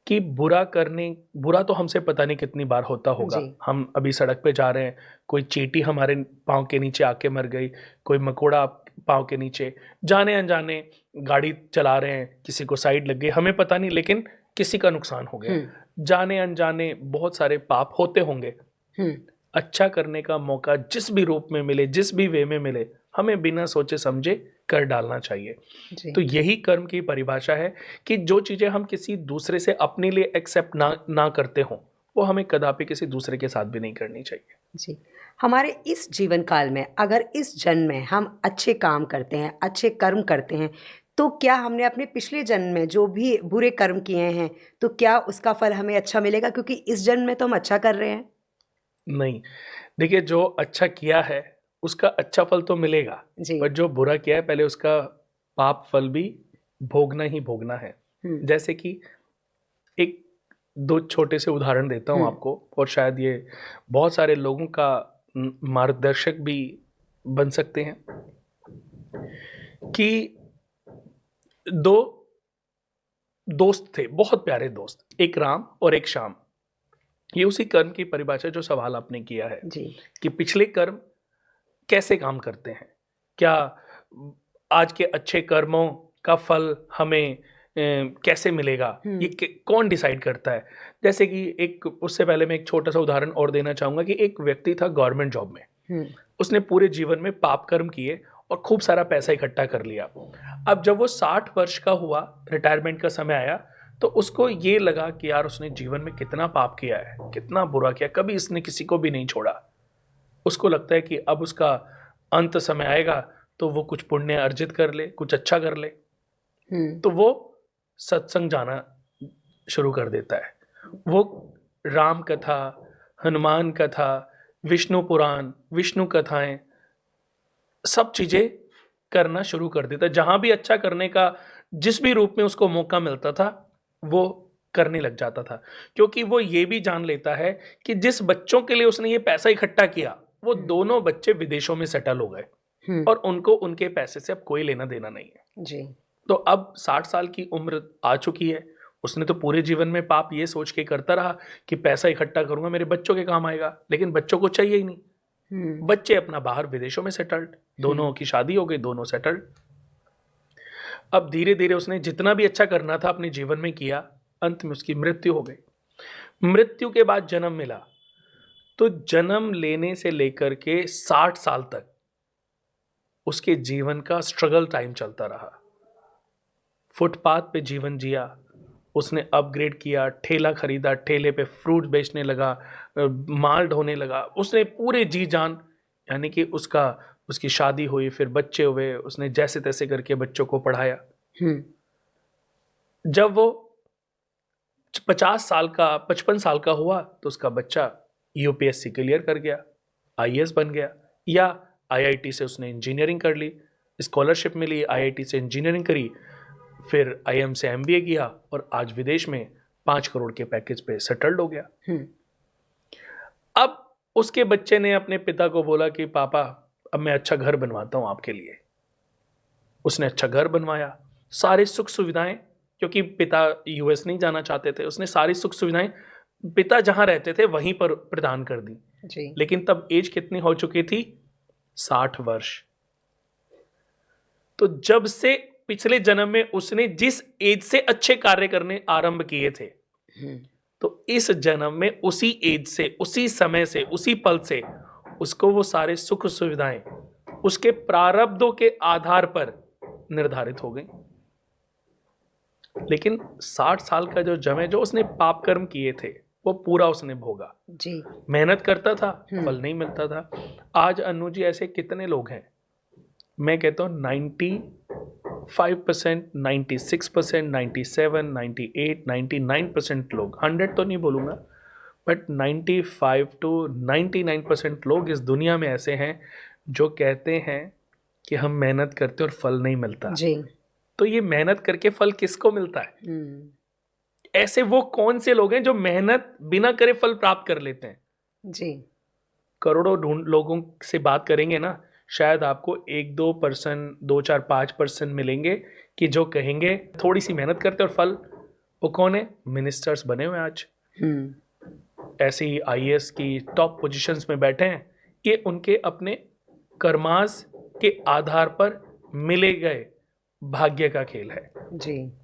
कि बुरा तो हमसे पता नहीं कितनी बार होता होगा। जी। हम अभी सड़क पे जा रहे हैं, कोई चींटी हमारे पाँव के नीचे आके मर गई, कोई मकोड़ा पाँव के नीचे, जाने अनजाने गाड़ी चला रहे हैं, किसी को साइड लग गई, हमें पता नहीं, लेकिन किसी का नुकसान हो गया। जाने अनजाने बहुत सारे पाप होते होंगे। अच्छा करने का मौका जिस भी रूप में मिले, जिस भी वे में मिले, हमें बिना सोचे समझे कर डालना चाहिए। तो यही कर्म की परिभाषा है कि जो चीजें हम किसी दूसरे से अपने लिए एक्सेप्ट ना करते हों, वो हमें कदापि किसी दूसरे के साथ भी नहीं करनी चाहिए। जी। हमारे इस जीवन काल में अगर इस जन्म में हम अच्छे काम करते हैं, अच्छे कर्म करते हैं, तो क्या हमने अपने पिछले जन्म में जो भी बुरे कर्म किए हैं, तो क्या उसका फल हमें अच्छा मिलेगा? क्योंकि इस जन्म में तो हम अच्छा कर रहे हैं। नहीं, देखिए, जो अच्छा किया है उसका अच्छा फल तो मिलेगा, जी। पर जो बुरा किया है पहले उसका पाप फल भी भोगना ही भोगना है। जैसे कि एक दो छोटे से उदाहरण देता हूँ आपको, और शायद ये बहुत सारे लोगों का मार्गदर्शक भी बन सकते हैं। कि दो दोस्त थे, बहुत प्यारे दोस्त, एक राम और एक श्याम। ये उसी कर्म की परिभाषा जो सवाल आपने किया है जी। कि पिछले कर्म कैसे काम करते हैं, क्या आज के अच्छे कर्मों का फल हमें कैसे मिलेगा, ये कौन डिसाइड करता है। जैसे कि एक उससे पहले मैं एक छोटा सा उदाहरण और देना चाहूंगा कि एक व्यक्ति था गवर्नमेंट जॉब में, उसने पूरे जीवन में पाप कर्म किए और खूब सारा पैसा इकट्ठा कर लिया। अब जब वो 60 वर्ष का हुआ, रिटायरमेंट का समय आया, तो उसको ये लगा कि यार उसने जीवन में कितना पाप किया है, कितना बुरा किया, कभी इसने किसी को भी नहीं छोड़ा। उसको लगता है कि अब उसका अंत समय आएगा तो वो कुछ पुण्य अर्जित कर ले, कुछ अच्छा कर ले। तो वो सत्संग जाना शुरू कर देता है। वो राम कथा, हनुमान कथा, विष्णु पुराण, विष्णु कथाएं, सब चीजें करना शुरू कर देता है। जहां भी अच्छा करने का जिस भी रूप में उसको मौका मिलता था, वो करने लग जाता था। क्योंकि वो ये भी जान लेता है कि जिस बच्चों के लिए उसने ये पैसा इकट्ठा किया, वो दोनों बच्चे विदेशों में सेटल हो गए और उनको उनके पैसे से अब कोई लेना देना नहीं है। जी। तो अब 60 साल की उम्र आ चुकी है, उसने तो पूरे जीवन में पाप ये सोच के करता रहा कि पैसा इकट्ठा करूंगा, मेरे बच्चों के काम आएगा, लेकिन बच्चों को चाहिए ही नहीं। बच्चे अपना बाहर विदेशों में सेटल्ड, दोनों की शादी हो गई, दोनों सेटल्ड। अब धीरे धीरे उसने जितना भी अच्छा करना था अपने जीवन में किया, अंत में उसकी मृत्यु हो गई। मृत्यु के बाद जन्म मिला, तो जन्म लेने से लेकर के 60 साल तक उसके जीवन का स्ट्रगल टाइम चलता रहा। फुटपाथ पे जीवन जिया, उसने अपग्रेड किया, ठेला खरीदा, ठेले पे फ्रूट बेचने लगा, माल ढोने लगा, उसने पूरे जी जान, यानी कि उसकी शादी हुई, फिर बच्चे हुए, उसने जैसे तैसे करके बच्चों को पढ़ाया। जब वो 55 साल का हुआ, तो उसका बच्चा यूपीएससी क्लियर कर गया, आईएएस बन गया, या आईआईटी से उसने इंजीनियरिंग कर ली, स्कॉलरशिप मिली, आईआईटी से इंजीनियरिंग करी, फिर आईएम से एमबीए किया और आज विदेश में 5 करोड़ के पैकेज पे सेटल्ड हो गया। अब उसके बच्चे ने अपने पिता को बोला कि पापा, अब मैं अच्छा घर बनवाता हूं आपके लिए। उसने अच्छा घर बनवाया, सारी सुख सुविधाएं, क्योंकि पिता यूएस नहीं जाना चाहते थे, उसने सारी सुख सुविधाएं पिता जहां रहते थे वहीं पर प्रदान कर दी। जी। लेकिन तब एज कितनी हो चुकी थी? 60 वर्ष। तो जब से पिछले जन्म में उसने जिस एज से अच्छे कार्य करने आरंभ किए थे, तो इस जन्म में उसी एज से, उसी समय से, उसी पल से उसको वो सारे सुख सुविधाएं उसके प्रारब्धों के आधार पर निर्धारित हो गई। लेकिन 60 साल का जो जम है, जो उसने पाप कर्म किए थे, वो पूरा उसने भोगा। जी। मेहनत करता था, फल नहीं मिलता था। आज अनु जी ऐसे कितने लोग हैं, मैं कहता हूं 95%, 96%, 97, 98, 99% लोग, 100 तो नहीं बोलूंगा, बट 95 to 99% लोग इस दुनिया में ऐसे हैं जो कहते हैं कि हम मेहनत करते और फल नहीं मिलता। जी। तो ये मेहनत करके फल किसको मिलता है? ऐसे वो कौन से लोग हैं जो मेहनत बिना करे फल प्राप्त कर लेते हैं? जी। करोड़ों लोगों से बात करेंगे ना, शायद आपको 1-2%, 2-4-5% मिलेंगे कि जो कहेंगे थोड़ी सी मेहनत करते और फल वो कौन है? मिनिस्टर्स बने हुए आज, ऐसे ही आईएएस की टॉप पोजीशंस में बैठे हैं। ये उनके अपने कर्मास के आधार पर मिले गए भाग्य का खेल है। जी।